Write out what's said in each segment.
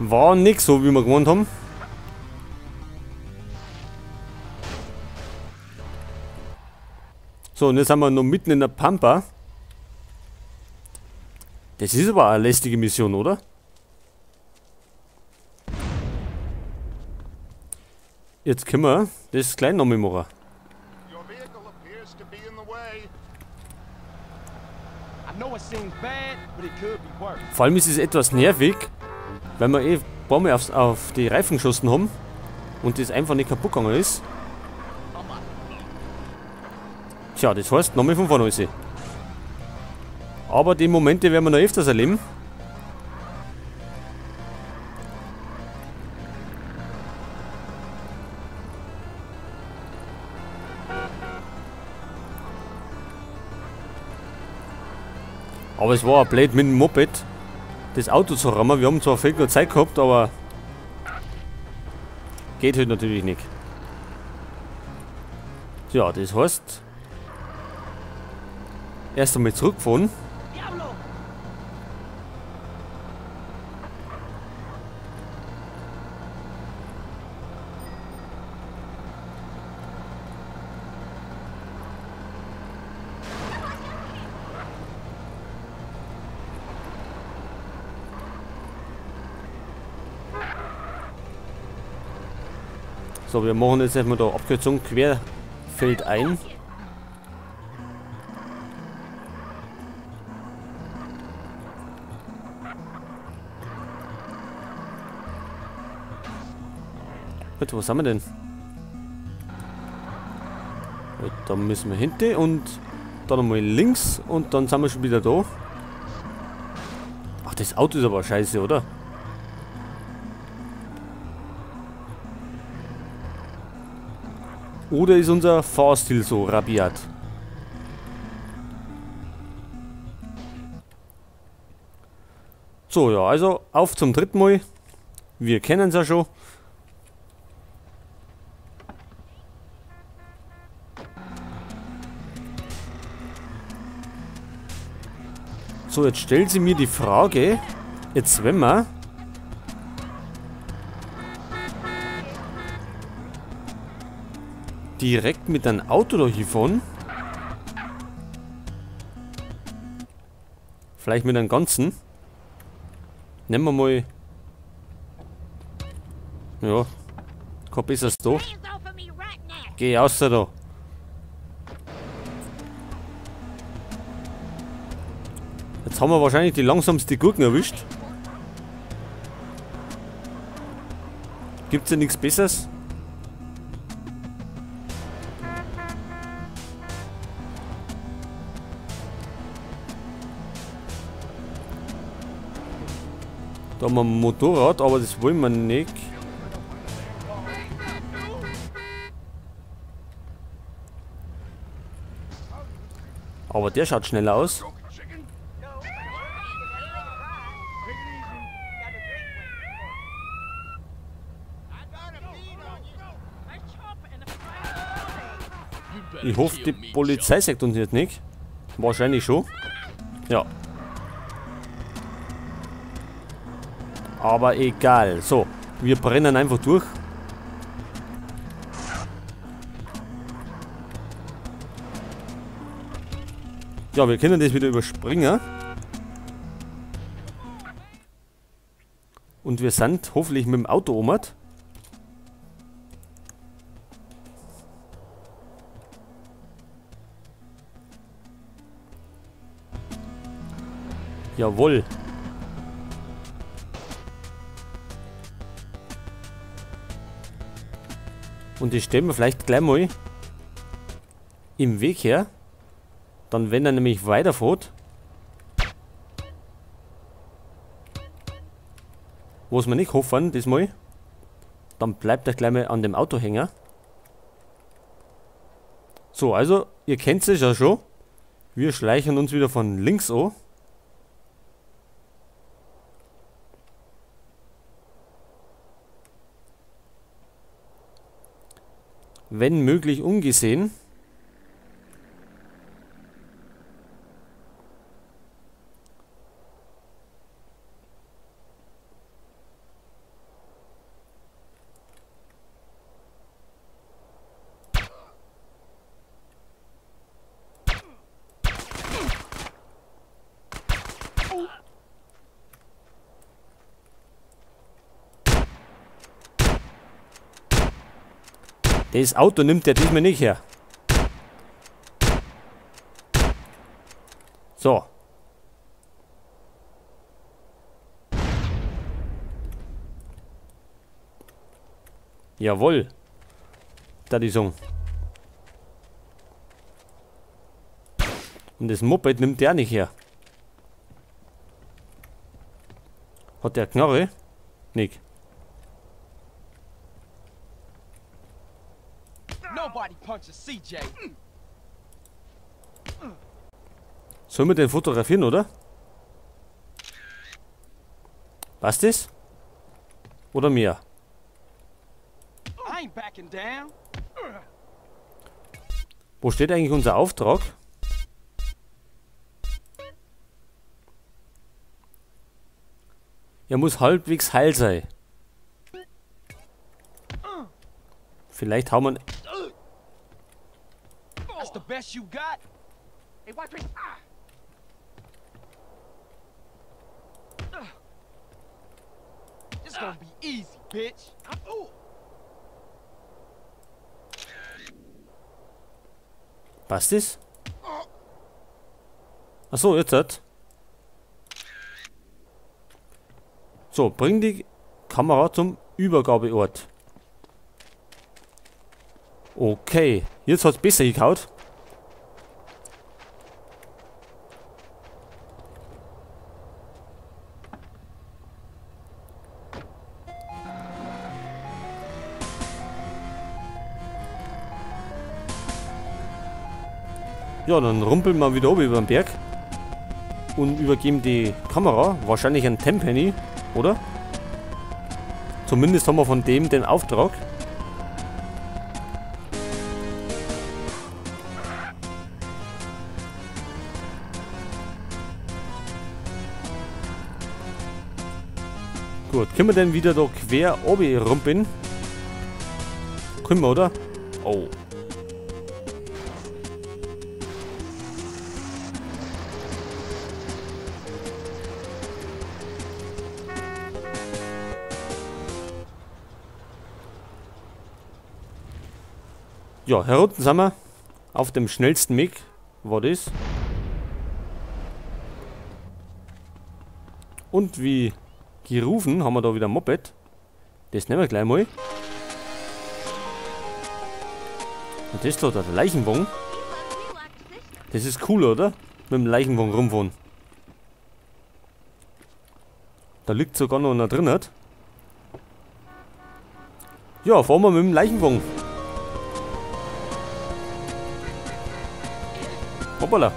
War nicht so, wie wir gewohnt haben. So, und jetzt sind wir noch mitten in der Pampa. Das ist aber eine lästige Mission, oder? Jetzt können wir das gleich noch mal machen. Vor allem ist es etwas nervig, weil wir ein paar Mal auf die Reifen geschossen haben und das einfach nicht kaputt gegangen ist. Tja, das heißt, nochmal von vorne alles. Aber die Momente werden wir noch öfters erleben. Aber es war ein blöd mit dem Moped, das Auto zu rammen. Wir haben zwar viel genug Zeit gehabt, aber geht halt natürlich nicht. Ja, das heißt, erst einmal zurückfahren. So, wir machen jetzt erstmal da Abkürzung Querfeld ein. Gut, wo sind wir denn? Gut, da müssen wir hinten und dann nochmal links und dann sind wir schon wieder da. Ach, das Auto ist aber scheiße, oder? Oder ist unser Fahrstil so rabiat? So, ja, also auf zum dritten Mal. Wir kennen es ja schon. So, jetzt stellt sie mir die Frage, jetzt wenn wir direkt mit einem Auto da hinfahren, vielleicht mit einem ganzen, nehmen wir mal, ja, kein besseres da. Geh raus da. Jetzt haben wir wahrscheinlich die langsamste Gurken erwischt. Gibt's ja nichts Besseres? Da haben wir ein Motorrad, aber das wollen wir nicht. Aber der schaut schneller aus. Ich hoffe, die Polizei sagt uns jetzt nicht. Wahrscheinlich schon. Ja. Aber egal. So, wir brennen einfach durch. Ja, wir können das wieder überspringen. Und wir sind hoffentlich mit dem Auto umgekehrt. Jawohl. Und die stellen wir vielleicht gleich mal im Weg her. Dann, wenn er nämlich weiterfährt, was wir nicht hoffen, diesmal, dann bleibt er gleich mal an dem Auto hängen. So, also, ihr kennt es ja schon. Wir schleichen uns wieder von links an. Wenn möglich ungesehen. Das Auto nimmt der diesmal nicht her. So. Jawohl. Da die Song. Und das Moped nimmt der nicht her. Hat der Knarre? Nicht. Nobody punches CJ. Sollen wir den fotografieren, oder? Was das? Oder mir? I ain't backing down. Wo steht eigentlich unser Auftrag? Er muss halbwegs heil sein. Vielleicht hauen wir... That's the best you got. Hey, watch me. This gonna be easy, bitch. Was ist? Achso, jetzt hat. So, bring die Kamera zum Übergabeort. Okay, jetzt hat es besser gekaut. Ja, dann rumpeln wir wieder oben über den Berg und übergeben die Kamera, wahrscheinlich an Tenpenny, oder? Zumindest haben wir von dem den Auftrag. Gut, können wir denn wieder da quer oben rumpeln? Können wir, oder? Oh. Ja, hier unten sind wir auf dem schnellsten Weg. War das? Und wie gerufen haben wir da wieder ein Moped. Das nehmen wir gleich mal. Und das da, der Leichenwagen. Das ist cool, oder? Mit dem Leichenwagen rumfahren. Da liegt sogar noch einer drin. Hat. Ja, fahren wir mit dem Leichenwagen. Hoppala.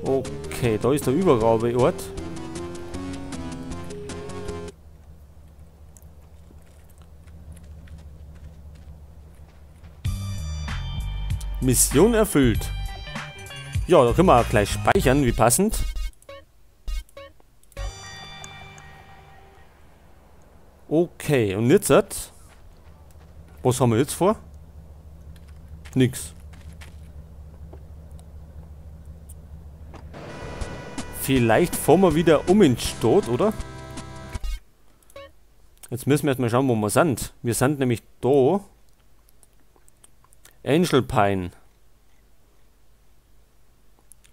Okay, da ist der Übergabeort. Mission erfüllt. Ja, da können wir auch gleich speichern, wie passend. Okay, und jetzt hat... Was haben wir jetzt vor? Nix. Vielleicht fahren wir wieder um in die Stadt, oder? Jetzt müssen wir erstmal schauen, wo wir sind. Wir sind nämlich da. Angel Pine.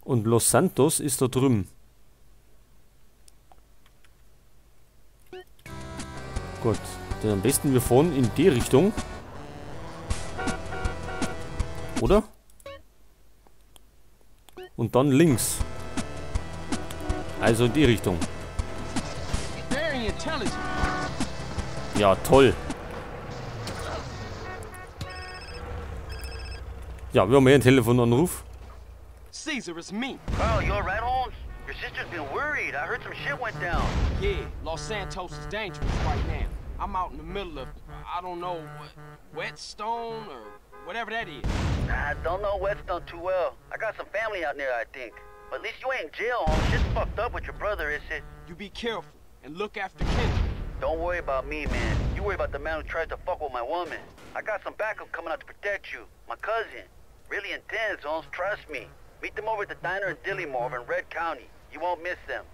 Und Los Santos ist da drüben. Gut, dann am besten wir fahren in die Richtung. Oder? Und dann links. Also in die Richtung. Ja, toll. Ja, wir haben hier einen Telefonanruf. Caesar, it's me. Oh, you alright, Holmes? Your sister's been worried. I heard some shit went down. Yeah, Los Santos is dangerous right now. I'm out in the middle of, I don't know, Whetstone or whatever that is. I don't know Whetstone too well. I got some family out there, I think. But at least you ain't in jail, Holmes. Shit's fucked up with your brother, is it? You be careful and look after Kendall. Don't worry about me, man. You worry about the man who tried to fuck with my woman. I got some backup coming out to protect you. My cousin. Really intense, Holmes. Trust me. Meet them over at the diner in Dillymore in Red County. You won't miss them.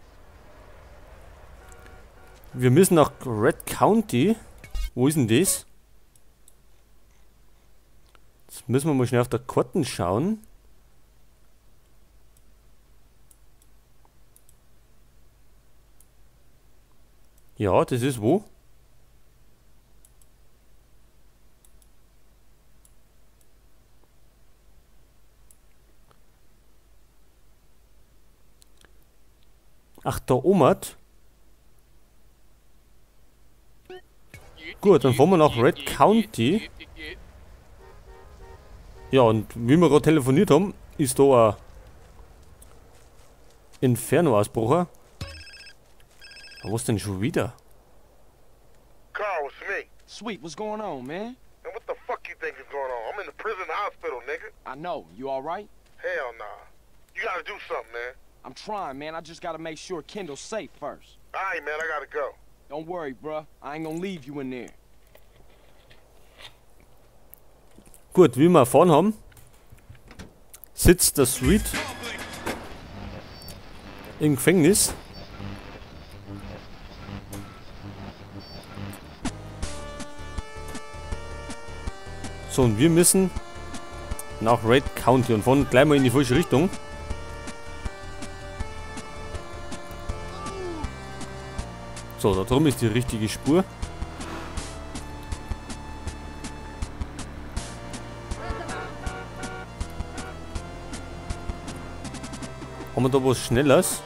Wir müssen nach Red County. Wo ist denn das? Jetzt müssen wir mal schnell auf der Karte schauen. Ja, das ist wo? Ach, da oben. Gut, dann fahren wir nach Red County. Ja, und wie wir gerade telefoniert haben, ist da ein Inferno-Ausbrucher. Was denn schon wieder? Carl, it's me. Sweet, what's going on, man? And what the fuck you think is going on? I'm in the prison hospital, nigga. I know. You all right? Hell nah. You gotta do something, man. I'm trying, man. I just gotta make sure Kendall's safe first. Alright, man, I gotta go. Don't worry, bruh. I ain't gonna leave you in there. Gut, wie wir erfahren haben, sitzt der Sweet im Gefängnis. So, und wir müssen nach Red County und fahren gleich mal in die falsche Richtung. So, da drüben ist die richtige Spur. Haben wir da was Schnelles?